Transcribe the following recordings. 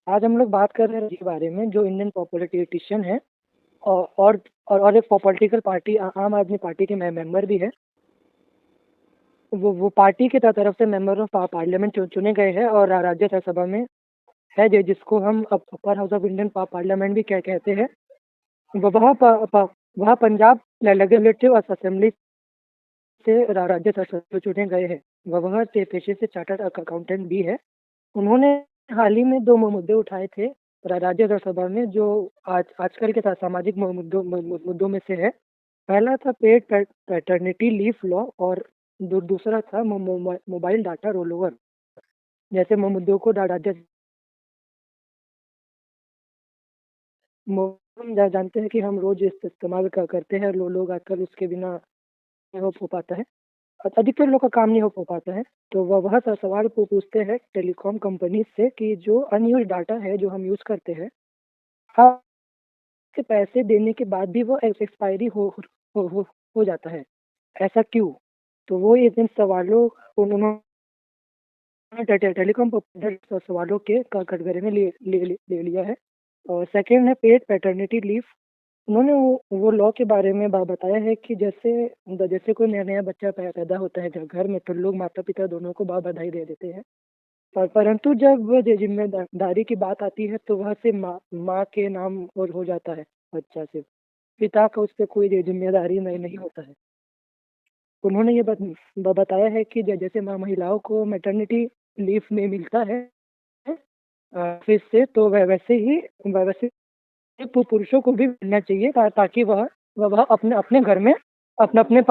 आज हम लोग बात कर रहे हैं के बारे में जो इंडियन पॉलिटिशियन है और एक पॉलिटिकल पार्टी आम आदमी पार्टी के मेंबर भी है। वो पार्टी की तरफ से मेंबर ऑफ पार्लियामेंट चुने गए हैं और राज्यसभा में है जिसको हम upper house of Indian parliament भी कहते हैं। वह पंजाब लेजिस्लेटिव असेंबली से राज्यसभा में चुने गए हैं। वह पेशे से चार्टर्ड अकाउंटेंट भी है। उन्होंने हाल ही में 2 मुद्दे उठाए थे राज्यसभा में जो आज आजकल के सामाजिक मुद्दों में से है। पहला था पेड पैटर्निटी लीव लॉ और दूसरा था मोबाइल डाटा रोल ओवर। जैसे मुद्दों को राज्य हम जानते हैं कि हम रोज इस्तेमाल करते हैं। लोग आजकल उसके बिना नहीं हो पाता है। अधिकतर लोग का काम नहीं हो पाता है। तो वह सवाल पूछते हैं टेलीकॉम कंपनी से कि जो अनयूज डाटा है जो हम यूज करते हैं, हाँ, के पैसे देने के बाद भी वो एक्सपायरी हो जाता है। ऐसा क्यों? तो वो इन सवालों उन्होंने टेलीकॉम सवालों के कटघरे में ले लिया है। और सेकंड है पेड पैटर्निटी लीव। उन्होंने वो लॉ के बारे में बताया है कि जैसे कोई नया नया बच्चा पैदा होता है घर में, तो लोग माता पिता दोनों को बधाई दे देते हैं। परंतु जब जिम्मेदारी की बात आती है तो वह सिर्फ माँ के नाम और हो जाता है। बच्चा सिर्फ पिता का उस पर कोई जिम्मेदारी नहीं होता है। उन्होंने ये बताया है कि जैसे महिलाओं को मैटरनिटी लीव में मिलता है ऑफिस से, तो वैसे ही वैसे पुरुषों को भी मिलना चाहिए ताकि वह अपने अपने घर में अपने अपने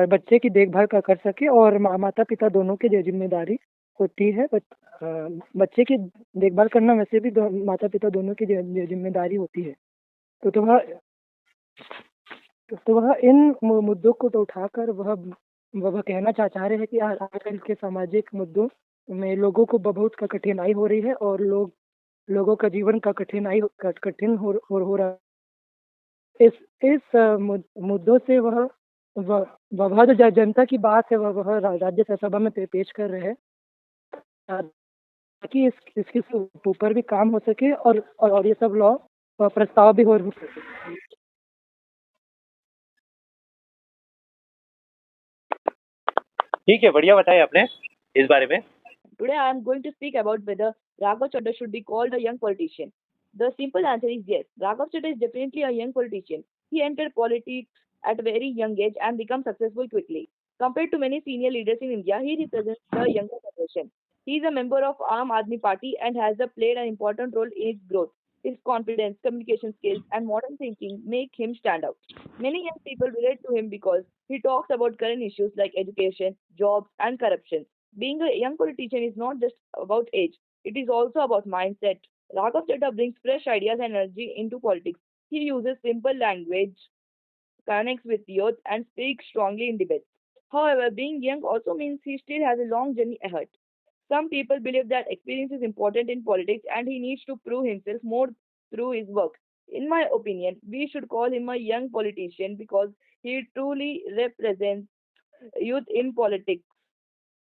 बच्चे की देखभाल कर सके। और माता पिता दोनों की जिम्मेदारी होती है। बच्चे की देखभाल करना वैसे भी माता पिता दोनों की जिम्मेदारी होती है। तो वह इन मुद्दों को तो उठाकर वह कहना चाह रहे हैं कि आजकल के सामाजिक मुद्दों में लोगों को बहुत कठिनाई हो रही है और लोगों का जीवन का कठिन हो रहा है। इस मुद्दों से वह जो जनता की बात है वह राज्यसभा में पेश कर रहे हैं ताकि इसके ऊपर भी काम हो सके और ये सब लॉ प्रस्ताव भी हो सके। ठीक है, बढ़िया बताया आपने इस बारे में। Today I am going to speak about whether Raghav Chadha should be called a young politician. The simple answer is yes. Raghav Chadha is definitely a young politician. He entered politics at a very young age and became successful quickly. Compared to many senior leaders in India, he represents the younger generation. He is a member of Aam Aadmi Party and has played an important role in its growth. His confidence, communication skills, and modern thinking make him stand out. Many young people relate to him because he talks about current issues like education, jobs, and corruption. Being a young politician is not just about age, it is also about mindset. Raghav Chadha brings fresh ideas and energy into politics. He uses simple language, connects with youth, and speaks strongly in debates. However, being young also means he still has a long journey ahead. Some people believe that experience is important in politics and he needs to prove himself more through his work. In my opinion, we should call him a young politician because he truly represents youth in politics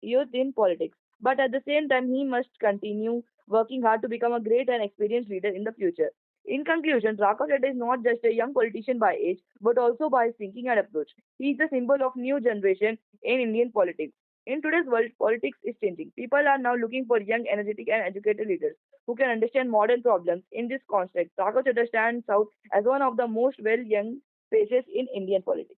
youth in politics. But at the same time, he must continue working hard to become a great and experienced leader in the future. In conclusion, Raghav Reddy is not just a young politician by age, but also by his thinking and approach. He is the symbol of new generation in Indian politics. In today's world, politics is changing. People are now looking for young, energetic, and educated leaders who can understand modern problems. In this context, Raghav Chadha stands out as one of the most well young faces in Indian politics.